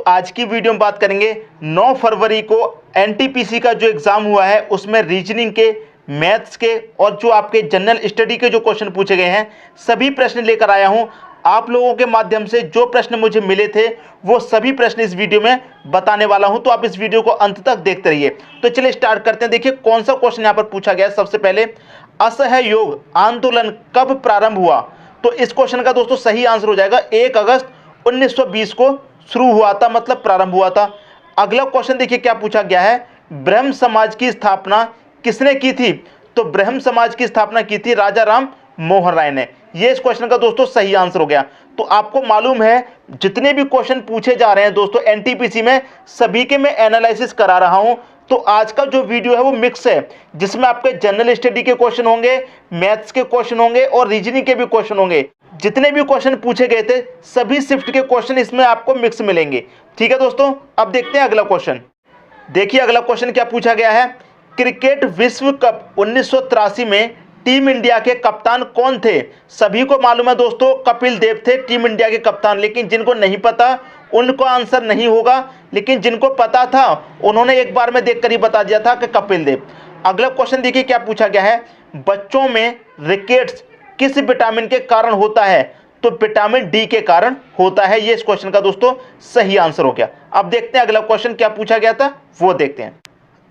आज की वीडियो में बात करेंगे 9 फरवरी को एनटीपीसी का जो एग्ज़ाम हुआ है उसमें रीजनिंग के, मैथ्स के और जो आपके जनरल स्टडी के जो क्वेश्चन पूछे गए हैं सभी प्रश्न लेकर आया हूं। आप लोगों के माध्यम से जो प्रश्न मुझे मिले थे वो सभी प्रश्न इस वीडियो में बताने वाला हूं, तो आप इस वीडियो को अंत तक देखते रहिए। तो चलिए स्टार्ट करते हैं। देखिए कौन सा क्वेश्चन यहाँ पर पूछा गया है। सबसे पहले असहयोग आंदोलन कब प्रारंभ हुआ? तो इस क्वेश्चन का दोस्तों सही आंसर हो जाएगा 1 अगस्त 1920 को शुरू हुआ था, मतलब प्रारंभ हुआ था। अगला क्वेश्चन देखिए क्या पूछा गया है, ब्रह्म समाज की स्थापना किसने की थी? तो ब्रह्म समाज की स्थापना की थी राजा राम मोहन राय ने। ये इस क्वेश्चन का दोस्तों सही आंसर हो गया। तो आपको मालूम है जितने भी क्वेश्चन पूछे जा रहे हैं दोस्तों एनटीपीसी में सभी के मैं एनालिसिस करा रहा हूं। तो आज का जो वीडियो है वो मिक्स है, जिसमें आपके जनरल स्टडी के क्वेश्चन होंगे, मैथ्स के क्वेश्चन होंगे और रीजनिंग के भी क्वेश्चन होंगे। जितने भी क्वेश्चन पूछे गए थे सभी शिफ्ट के क्वेश्चन इसमें आपको मिक्स मिलेंगे। ठीक है दोस्तों, अब देखते हैं अगला क्वेश्चन। देखिए अगला क्वेश्चन क्या पूछा गया है, क्रिकेट विश्व कप 1983 में टीम इंडिया के कप्तान कौन थे? सभी को मालूम है दोस्तों कपिल देव थे टीम इंडिया के कप्तान, लेकिन जिनको नहीं पता उनको आंसर नहीं होगा, लेकिन जिनको पता था उन्होंने एक बार में देखकर ही बता दिया था कि कपिल देव। अगला क्वेश्चन देखिए क्या पूछा गया है, बच्चों में रिकेट्स किस विटामिन के कारण होता है? तो विटामिन डी के कारण होता है। ये इस क्वेश्चन का दोस्तों सही आंसर हो गया। अब देखते हैं अगला क्वेश्चन क्या पूछा गया था, वो देखते हैं।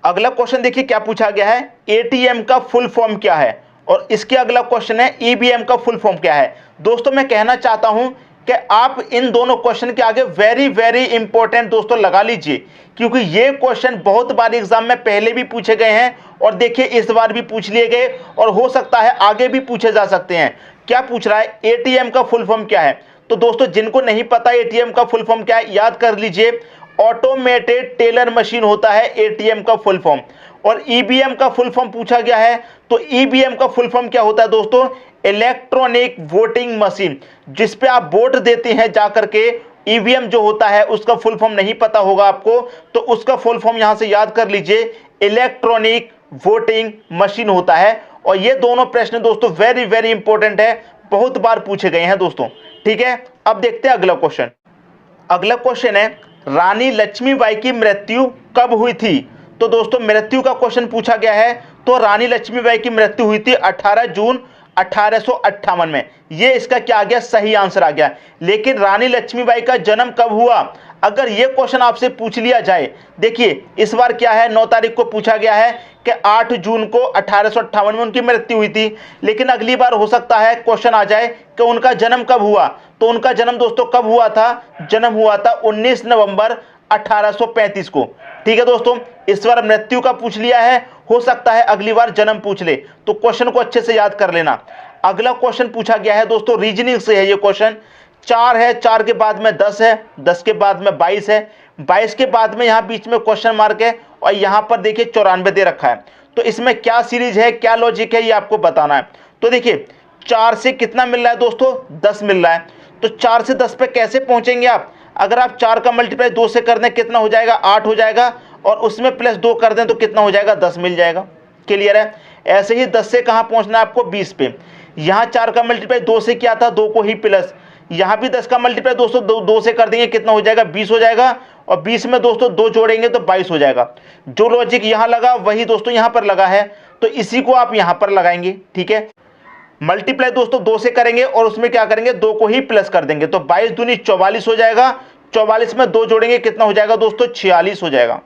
अगला क्वेश्चन देखिए क्या पूछा गया है, एटीएम का फुल फॉर्म क्या है? और इसके अगला क्वेश्चन है ईवीएम का फुल फॉर्म क्या है? दोस्तों मैं कहना चाहता हूं कि आप इन दोनों क्वेश्चन के आगे वेरी इंपॉर्टेंट दोस्तों लगा लीजिए, क्योंकि ये क्वेश्चन बहुत बार एग्जाम में पहले भी पूछे गए हैं और देखिए इस बार भी पूछ लिए गए और हो सकता है आगे भी पूछे जा सकते हैं। क्या पूछ रहा है, एटीएम का फुल फॉर्म क्या है? तो दोस्तों जिनको नहीं पता एटीएम का फुल फॉर्म क्या है याद कर लीजिए, ऑटोमेटेड टेलर मशीन होता है एटीएम का फुल फॉर्म। और ईवीएम का फुल फॉर्म पूछा गया है, तो ईवीएम का फुल फॉर्म क्या होता है दोस्तों, इलेक्ट्रॉनिक वोटिंग मशीन, जिस पे आप वोट देते हैं जाकर के। ईवीएम जो होता है उसका फुल फॉर्म नहीं पता होगा आपको, तो उसका फुल फॉर्म यहां से याद कर लीजिए, इलेक्ट्रॉनिक वोटिंग मशीन होता है। और ये दोनों प्रश्न दोस्तों वेरी इंपॉर्टेंट है, बहुत बार पूछे गए हैं दोस्तों। ठीक है, अब देखते हैं अगला क्वेश्चन। अगला क्वेश्चन है, रानी लक्ष्मीबाई की मृत्यु कब हुई थी? तो दोस्तों मृत्यु का क्वेश्चन पूछा गया है, तो रानी लक्ष्मीबाई की मृत्यु हुई थी 18 जून 1858 में। ये इसका क्या आ गया, सही आंसर आ गया। लेकिन रानी लक्ष्मीबाई का जन्म कब हुआ? अगर ये क्वेश्चन आपसे पूछ लिया जाए, देखिए इस बार क्या है 9 तारीख को पूछा गया है कि 8 जून को 1858 में उनकी मृत्यु हुई थी, लेकिन अगली बार हो सकता है क्वेश्चन आ जाए कि उनका जन्म कब हुआ। तो उनका जन्म दोस्तों कब हुआ था? जन्म हुआ था 19 नवंबर 1835 को। ठीक है दोस्तों, इस बार मृत्यु का पूछ लिया है, हो सकता है अगली बार जन्म पूछ ले, तो क्वेश्चन को अच्छे से याद कर लेना। अगला क्वेश्चन पूछा गया है दोस्तों रीजनिंग से है। ये क्वेश्चन 4 है, 4 के बाद में 10 है, 10 के बाद में 22 है, 22 के बाद में यहाँ बीच में क्वेश्चन मार्क है और यहाँ पर देखिए 94 दे रखा है। तो इसमें क्या सीरीज है, क्या लॉजिक है, ये आपको बताना है। तो देखिए 4 से कितना मिल रहा है दोस्तों, 10 मिल रहा है। तो 4 से 10 पे कैसे पहुंचेंगे आप? अगर आप 4 का मल्टीप्लाई 2 से कर दें कितना हो जाएगा, 8 हो जाएगा, और उसमें प्लस 2 कर दें तो कितना हो जाएगा, 10 मिल जाएगा। क्लियर है? ऐसे ही 10 से कहाँ पहुंचना है आपको, 20 पे। यहाँ 4 का मल्टीप्लाई 2 से किया था, 2 को ही प्लस, यहाँ भी 10 का मल्टीप्लाई दोस्तों 2 से कर देंगे कितना हो जाएगा, 20 हो जाएगा, और 20 में दोस्तों 2 जोड़ेंगे तो 22 हो जाएगा। जो लॉजिक यहाँ लगा वही दोस्तों यहाँ पर लगा है, तो इसी को आप यहाँ पर लगाएंगे। ठीक है, मल्टीप्लाई दोस्तों 2 से करेंगे और उसमें क्या करेंगे, 2 को ही प्लस कर देंगे, तो 22 दूनी 44 हो जाएगा, 44 में 2 जोड़ेंगे कितना हो जाएगा दोस्तों, 46 हो जाएगा।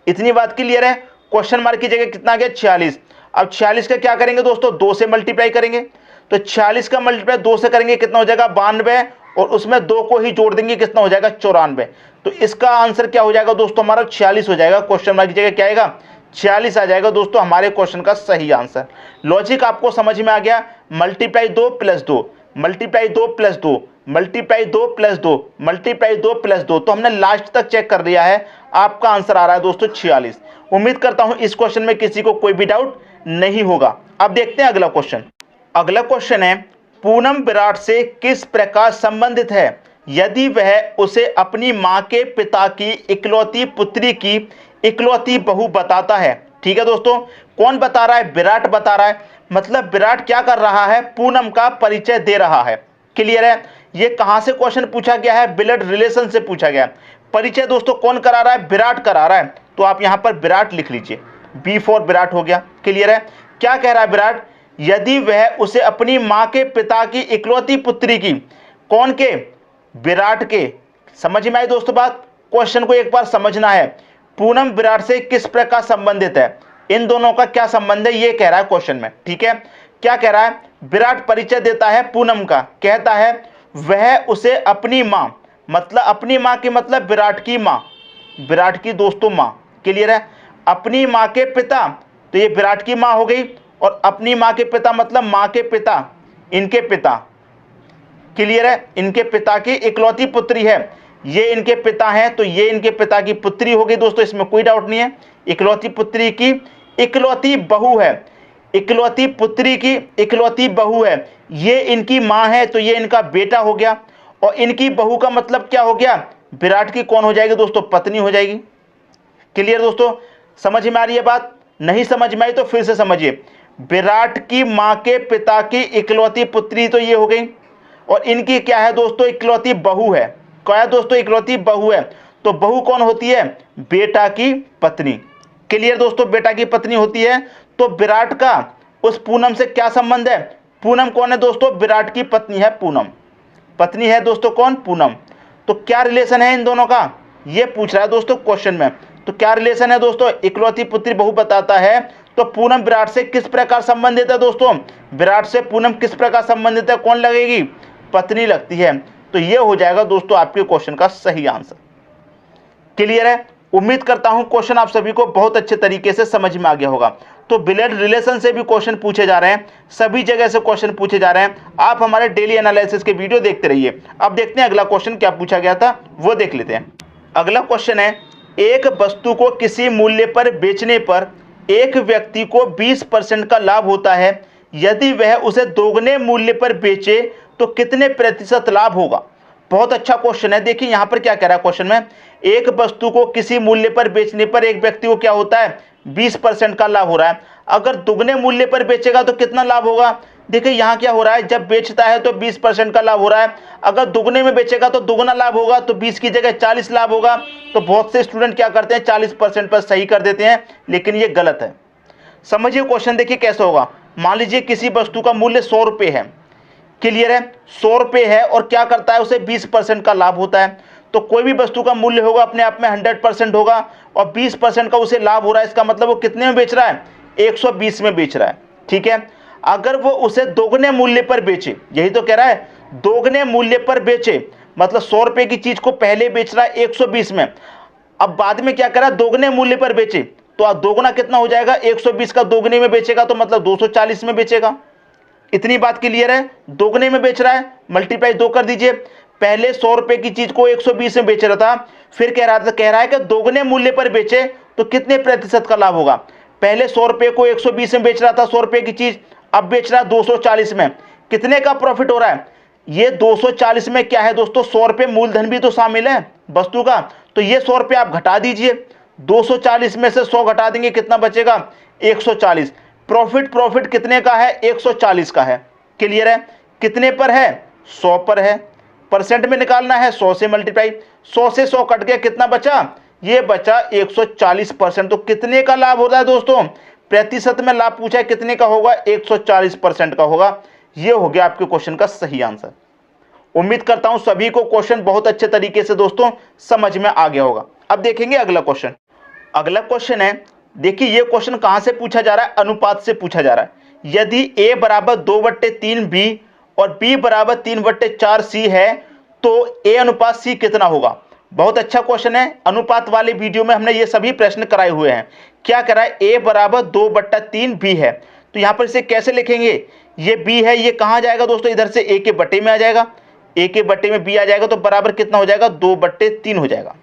इतनी बात क्लियर है? क्वेश्चन मार्क की जगह कितना आ गया, 46। अब 46 का क्या करेंगे दोस्तों, 2 से मल्टीप्लाई करेंगे, तो 46 का मल्टीप्लाई 2 से करेंगे कितना हो जाएगा, 92, और उसमें 2 को ही जोड़ देंगे कितना हो जाएगा, 94। तो इसका आंसर क्या हो जाएगा दोस्तों, हमारा 46 हो जाएगा। क्वेश्चन मार्क की जगह क्या आएगा, 46 आ जाएगा दोस्तों हमारे क्वेश्चन का सही आंसर। लॉजिक आपको समझ में आ गया, multiply 2 plus 2, multiply 2 plus 2, multiply 2 plus 2, multiply 2 plus 2, तो हमने लास्ट तक चेक कर लिया है। आपका आंसर आ रहा है दोस्तों 46। उम्मीद करता हूं इस क्वेश्चन में किसी को कोई भी डाउट नहीं होगा। अब देखते हैं अगला क्वेश्चन। अगला क्वेश्चन है, पूनम विराट से किस प्रकार संबंधित है यदि वह उसे अपनी मां के पिता की इकलौती पुत्री की इकलौती बहू बताता है? ठीक है दोस्तों, कौन बता रहा है, विराट बता रहा है। मतलब विराट क्या कर रहा है, पूनम का परिचय दे रहा है। क्लियर है? ये कहां से क्वेश्चन पूछा गया है, ब्लड रिलेशन से पूछा गया है। परिचय दोस्तों कौन करा रहा है? विराट करा रहा है, तो आप यहां पर विराट लिख लीजिए। बी फॉर विराट हो गया। क्लियर है? क्या कह रहा है विराट? यदि वह उसे अपनी मां के पिता की इकलौती पुत्री की, कौन के? विराट के। समझ में आई दोस्तों बात? क्वेश्चन को एक बार समझना है। पूनम विराट से किस प्रकार संबंधित है? इन दोनों का क्या संबंध है, ये कह रहा है क्वेश्चन में। ठीक है, क्या कह रहा है? विराट परिचय देता है पूनम का, कहता है वह उसे अपनी मां, मतलब अपनी मां की मतलब विराट की मां, विराट की दोस्तों मां। क्लियर है? अपनी मां के पिता, तो ये विराट की मां हो गई, और अपनी मां के पिता मतलब मां के पिता, इनके पिता। क्लियर है? इनके पिता की इकलौती पुत्री है, ये इनके पिता हैं, तो ये इनके पिता की पुत्री हो गई दोस्तों, इसमें कोई डाउट नहीं है। इकलौती पुत्री की इकलौती बहू है, इकलौती पुत्री की इकलौती बहू है, ये इनकी मां है, तो ये इनका बेटा हो गया। और इनकी बहू का मतलब क्या हो गया? विराट की कौन हो जाएगी दोस्तों? पत्नी हो जाएगी। क्लियर दोस्तों? समझ में आ रही है बात? नहीं समझ में आई तो फिर से समझिए। विराट की मां के पिता की इकलौती पुत्री तो ये हो गई, और इनकी क्या है दोस्तों? इकलौती बहू है। क्या है दोस्तों? इकलौती बहू है। तो बहू कौन होती है? बेटा की पत्नी। क्लियर दोस्तों? बेटा की पत्नी होती है। तो विराट का उस पूनम से क्या संबंध है? पूनम कौन है दोस्तों? विराट की पत्नी है पूनम, पत्नी है दोस्तों कौन? पूनम। तो क्या रिलेशन है इन दोनों का, ये पूछ रहा है दोस्तों क्वेश्चन में। तो क्या रिलेशन है दोस्तों? इकलौती पुत्री बहू बताता है। तो पूनम विराट से किस प्रकार संबंधित है दोस्तों? विराट से पूनम किस प्रकार संबंधित है? कौन लगेगी? पत्नी लगती है। तो ये हो जाएगा दोस्तों आपके क्वेश्चन का सही आंसर। क्लियर है? उम्मीद करता हूं क्वेश्चन आप सभी को बहुत अच्छे तरीके से समझ में आ गया होगा। तो ब्लड रिलेशन से भी क्वेश्चन पूछे जा रहे हैं, सभी जगह से क्वेश्चन पूछे जा रहे हैं। आप हमारे डेली एनालिसिस के वीडियो देखते रहिए। अब देखते हैं अगला क्वेश्चन क्या पूछा गया था, वो देख लेते हैं। अगला क्वेश्चन है, एक वस्तु को किसी मूल्य पर बेचने पर एक व्यक्ति को 20% का लाभ होता है, यदि वह उसे दोगुने मूल्य पर बेचे तो कितने प्रतिशत लाभ होगा? बहुत अच्छा क्वेश्चन है। देखिए यहां पर क्या कह रहा है क्वेश्चन में, एक वस्तु को किसी मूल्य पर बेचने पर एक व्यक्ति को क्या होता है? 20% का लाभ हो रहा है। अगर दुगने मूल्य पर बेचेगा तो कितना लाभ होगा? देखिए यहां क्या हो रहा है, जब बेचता है तो 20% का लाभ हो रहा है, अगर दुगने में बेचेगा तो दुगना लाभ होगा, तो 20 की जगह 40 लाभ होगा। तो बहुत से स्टूडेंट क्या करते हैं, 40% पर सही कर देते हैं, लेकिन ये गलत है। समझिए क्वेश्चन, देखिए कैसे होगा। मान लीजिए किसी वस्तु का मूल्य 100 रुपये है। क्लियर है? 100 रुपये है और क्या करता है, उसे 20% का लाभ होता है। तो कोई भी वस्तु का मूल्य होगा अपने आप में 100% होगा, और 20% का उसे लाभ हो रहा है, इसका मतलब वो कितने में बेच रहा है? 120 में बेच रहा है। ठीक है, अगर वो उसे दोगुने मूल्य पर बेचे, यही तो कह रहा है, दोगुने मूल्य पर बेचे, मतलब 100 रुपये की चीज को पहले बेच रहा है 120 में, अब बाद में क्या करा, दोगुने मूल्य पर बेचे, तो दोगुना कितना हो जाएगा? 120 का दोगुने में बेचेगा तो मतलब 240 में बेचेगा। इतनी बात क्लियर है? दोगुने में बेच रहा है, मल्टीप्लाई 2 कर दीजिए। पहले 100 रुपए की चीज को 120 में बेच रहा था, फिर कह रहा है कि दोगुने मूल्य पर बेचे तो कितने प्रतिशत का लाभ होगा? पहले 100 रुपए को 120 में बेच रहा था 100 रुपए की चीज, अब बेच रहा है 240 में। कितने का प्रॉफिट हो रहा है? ये 240 में क्या है दोस्तों, 100 रुपए मूलधन भी तो शामिल है वस्तु का, तो ये 100 रुपए आप घटा दीजिए। 240 में से 100 घटा देंगे, कितना बचेगा? 140। प्रॉफिट कितने का है? 140 का है। क्लियर है? कितने पर है? 100 पर है। परसेंट में निकालना है, 100 से मल्टीप्लाई, 100 से 100 कट गया, कितना बचा? ये बचा 140%। तो कितने का लाभ होता है दोस्तों? प्रतिशत में लाभ पूछा है, कितने का होगा? 140% का होगा। ये हो गया आपके क्वेश्चन का सही आंसर। उम्मीद करता हूं सभी को क्वेश्चन बहुत अच्छे तरीके से दोस्तों समझ में आ गया होगा। अब देखेंगे अगला क्वेश्चन। अगला क्वेश्चन है, देखिए ये क्वेश्चन कहां से पूछा जा रहा है? अनुपात से पूछा जा रहा है। यदि a बराबर 2/3 b और b बराबर 3/4 c है, तो a अनुपात c कितना होगा? बहुत अच्छा क्वेश्चन है। अनुपात वाले वीडियो में हमने ये सभी प्रश्न कराए हुए हैं। क्या करा है? a बराबर 2/3 b है, तो यहां पर इसे कैसे लिखेंगे? ये b है, ये कहां जाएगा दोस्तों? इधर से a के बट्टे में आ जाएगा, a के बट्टे में b आ जाएगा, तो बराबर कितना हो जाएगा? 2/3 हो जाएगा।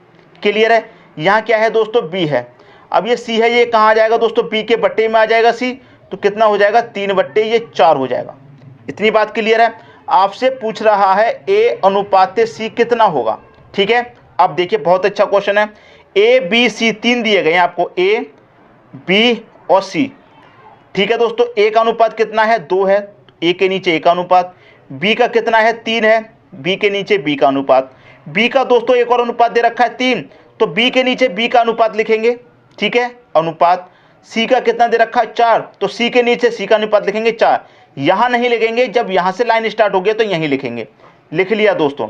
क्लियर है? यहाँ क्या है दोस्तों? b है। अब ये c है, ये कहाँ आ जाएगा दोस्तों? b के बट्टे में आ जाएगा c, तो कितना हो जाएगा? 3/4 हो जाएगा। इतनी बात क्लियर है? आपसे पूछ रहा है a अनुपात c कितना होगा। ठीक है, अब देखिए बहुत अच्छा क्वेश्चन है। a b c 3 दिए गए हैं आपको, a b और c। ठीक है दोस्तों, a का अनुपात कितना है? 2 है, a के नीचे a का अनुपात। b का कितना है? 3 है, b के नीचे b का अनुपात। बी का दोस्तों एक और अनुपात दे रखा है 3, तो बी के नीचे बी का अनुपात लिखेंगे, ठीक है, अनुपात। सी का कितना दे रखा है 4, तो सी के नीचे सी का अनुपात लिखेंगे 4। यहां नहीं लिखेंगे, जब यहां से लाइन स्टार्ट हो गया तो यहीं लिखेंगे। लिख लिया दोस्तों,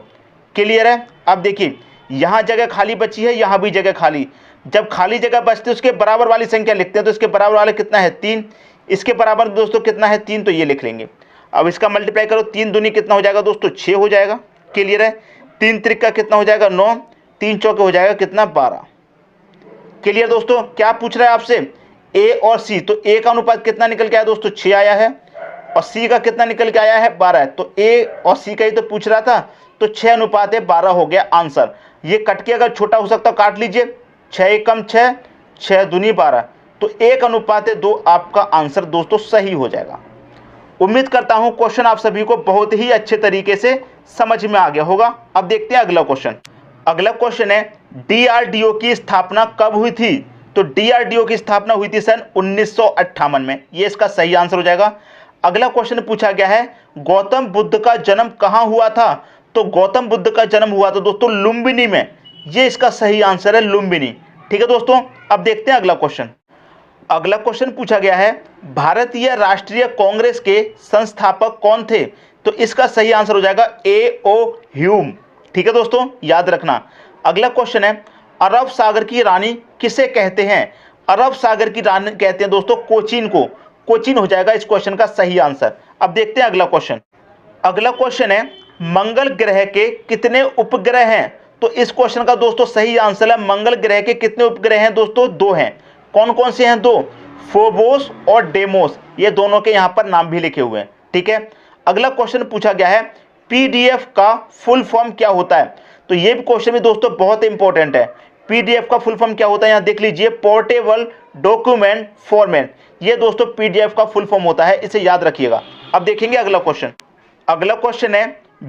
क्लियर है। अब देखिए यहां जगह खाली बची है, यहां भी जगह खाली। जब खाली जगह बचती है उसके बराबर वाली संख्या लिखते हैं, तो इसके बराबर वाले कितना है 3, इसके बराबर दोस्तों कितना है 3, तो ये लिख लेंगे। अब इसका मल्टीप्लाई करो, 3 दूनी कितना हो जाएगा दोस्तों 6 हो जाएगा, क्लियर है। 3 त्रिक कितना हो जाएगा 9, 3 चौके हो जाएगा कितना 12, क्लियर दोस्तों। क्या पूछ रहा है आपसे, ए और सी, तो ए का अनुपात कितना निकल के आया दोस्तों 6 आया है, और सी का कितना निकल के आया है 12 है, तो ए और सी का ही तो पूछ रहा था, तो 6 अनुपात 12 हो गया आंसर। ये कट के अगर छोटा हो सकता काट लीजिए, 6 एकम 6, 6 दूनी 12, तो 1 अनुपात 2 आपका आंसर दोस्तों सही हो जाएगा। उम्मीद करता हूं क्वेश्चन आप सभी को बहुत ही अच्छे तरीके से समझ में आ गया होगा। अब देखते हैं अगला क्वेश्चन। अगला क्वेश्चन है डीआरडीओ की स्थापना कब हुई थी, तो डीआरडीओ की स्थापना हुई थी सन 1958 में, ये इसका सही आंसर हो जाएगा। अगला क्वेश्चन पूछा गया है गौतम बुद्ध का जन्म कहां हुआ था, तो गौतम बुद्ध का जन्म हुआ था दोस्तों लुम्बिनी में, ये इसका सही आंसर है लुम्बिनी, ठीक है दोस्तों। अब देखते हैं अगला क्वेश्चन। अगला क्वेश्चन पूछा गया है भारतीय राष्ट्रीय कांग्रेस के संस्थापक कौन थे, तो इसका सही आंसर हो जाएगा ए.ओ. ह्यूम, ठीक है दोस्तों, याद रखना। अगला क्वेश्चन है अरब सागर की रानी किसे कहते हैं, अरब सागर की रानी कहते हैं दोस्तों कोचीन को, कोचीन हो जाएगा इस क्वेश्चन का सही आंसर। अब देखते हैं अगला क्वेश्चन। अगला क्वेश्चन है मंगल ग्रह के कितने उपग्रह हैं, तो इस क्वेश्चन का दोस्तों सही आंसर है मंगल ग्रह के कितने उपग्रह हैं दोस्तों 2 हैं। कौन कौन से हैं 2, फोबोस और डेमोस, ये दोनों के यहां पर नाम भी लिखे हुए हैं, ठीक है। अगला क्वेश्चन पूछा गया है पीडीएफ का फुल फॉर्म क्या होता है, तो ये भी क्वेश्चन भी दोस्तों बहुत इंपॉर्टेंट है। पीडीएफ का फुल फॉर्म क्या होता है, यहां देख लीजिए, पोर्टेबल डॉक्यूमेंट फॉर्मेट, ये दोस्तों पीडीएफ का फुल फॉर्म होता है, इसे याद रखिएगा। अब देखेंगे अगला क्वेश्चन। अगला क्वेश्चन है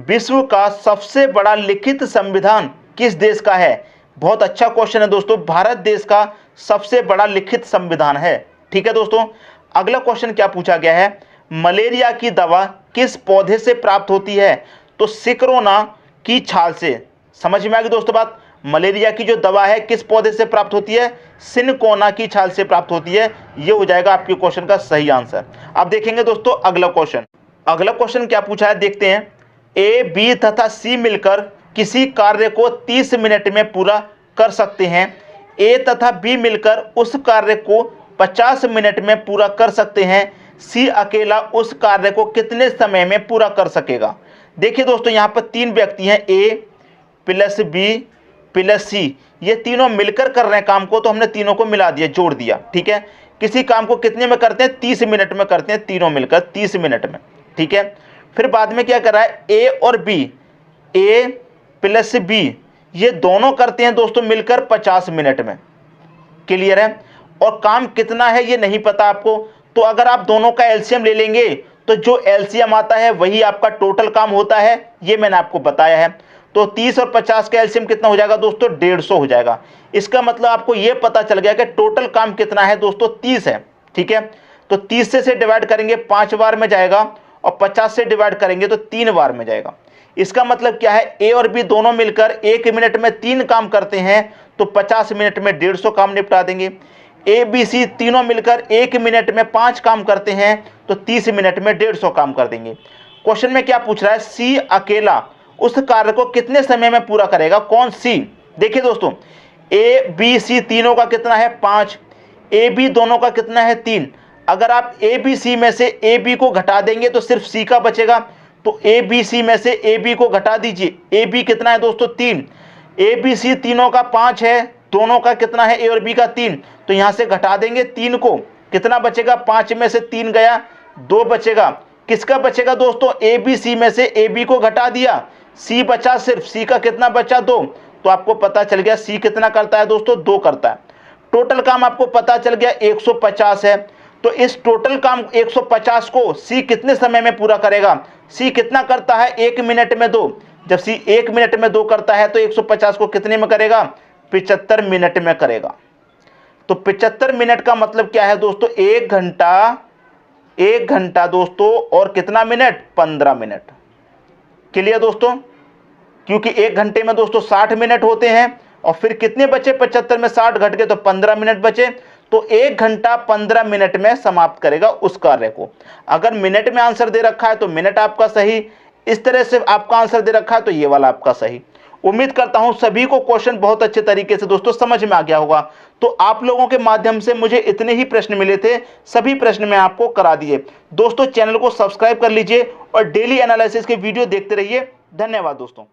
विश्व का सबसे बड़ा लिखित संविधान किस देश का है, बहुत अच्छा क्वेश्चन है दोस्तों, भारत देश का सबसे बड़ा लिखित संविधान है, ठीक है दोस्तों। अगला क्वेश्चन क्या पूछा गया है मलेरिया की दवा किस पौधे से प्राप्त होती है, तो सिक्रोना की छाल से, समझ में आ गई दोस्तों बात। मलेरिया की जो दवा है किस पौधे से प्राप्त होती है, सिनकोना की छाल से प्राप्त होती है, ये हो जाएगा आपके क्वेश्चन का सही आंसर। अब देखेंगे दोस्तों अगला क्वेश्चन। अगला क्वेश्चन क्या पूछा है देखते हैं, ए, बी तथा सी मिलकर किसी कार्य को 30 मिनट में पूरा कर सकते हैं, ए तथा बी मिलकर उस कार्य को 50 मिनट में पूरा कर सकते हैं, सी अकेला उस कार्य को कितने समय में पूरा कर सकेगा। देखिए दोस्तों यहाँ पर 3 व्यक्ति हैं, ए प्लस बी प्लस सी, ये तीनों मिलकर कर रहे हैं काम को, तो हमने तीनों को मिला दिया, जोड़ दिया, ठीक है। किसी काम को कितने में करते हैं 30 मिनट में करते हैं, तीनों मिलकर 30 मिनट में, ठीक है। फिर बाद में क्या कर रहा है ए और बी, ए प्लस बी, ये दोनों करते हैं दोस्तों मिलकर 50 मिनट में, क्लियर है। और काम कितना है ये नहीं पता आपको, तो अगर आप दोनों का एलसीएम ले लेंगे तो जो एलसीएम आता है वही आपका टोटल काम होता है, ये मैंने आपको बताया है। तो 30 और 50 का एलसीएम कितना हो जाएगा दोस्तों 150 हो जाएगा। इसका मतलब आपको ये पता चल गया कि टोटल काम कितना है दोस्तों 30 है, ठीक है। तो 30 से डिवाइड करेंगे 5 बार में जाएगा, और 50 से डिवाइड करेंगे तो 3 बार में जाएगा। इसका मतलब क्या है ए और बी दोनों मिलकर 1 मिनट में 3 काम करते हैं, तो 50 मिनट में 150 काम निपटा देंगे। ए बी सी तीनों मिलकर 1 मिनट में 5 काम करते हैं, तो 30 मिनट में 150 काम कर देंगे। क्वेश्चन में क्या पूछ रहा है सी अकेला उस कार्य को कितने समय में पूरा करेगा, कौन सी। देखिए दोस्तों ए बी सी तीनों का कितना है 5, ए बी दोनों का कितना है 3, अगर आप ए बी सी में से ए बी को घटा देंगे तो सिर्फ सी का बचेगा, तो ए बी सी में से ए बी को घटा दीजिए, ए बी कितना है दोस्तों 3, ए बी सी तीनों का 5 है, दोनों का कितना है ए और बी का 3, तो यहां से घटा देंगे 3 को, कितना बचेगा 5 में से 3 गया 2 बचेगा, किसका बचेगा दोस्तों ए बी सी में से ए बी को घटा दिया, सी बचा, सिर्फ सी का कितना बचा 2, तो आपको पता चल गया सी कितना करता है दोस्तों 2 करता है। टोटल काम आपको पता चल गया 150 है, तो इस टोटल काम 150 को सी कितने समय में पूरा करेगा, सी कितना करता है 1 मिनट में 2, जब सी 1 मिनट में 2 करता है तो 150 को कितने में करेगा 75 मिनट में करेगा। तो 75 मिनट का मतलब क्या है दोस्तों 1 घंटा दोस्तों और कितना मिनट 15 मिनट, क्लियर दोस्तों, क्योंकि 1 घंटे में दोस्तों 60 मिनट होते हैं, और फिर कितने बचे 75 में 60 घट गए तो 15 मिनट बचे, तो 1 घंटा 15 मिनट में समाप्त करेगा उस कार्य को। अगर मिनट में आंसर दे रखा है तो मिनट आपका सही, इस तरह से आपका आंसर दे रखा है तो ये वाला आपका सही। उम्मीद करता हूं सभी को क्वेश्चन बहुत अच्छे तरीके से दोस्तों समझ में आ गया होगा। तो आप लोगों के माध्यम से मुझे इतने ही प्रश्न मिले थे, सभी प्रश्न मैं आपको करा दिए। दोस्तों चैनल को सब्सक्राइब कर लीजिए और डेली एनालिसिस के वीडियो देखते रहिए। धन्यवाद दोस्तों।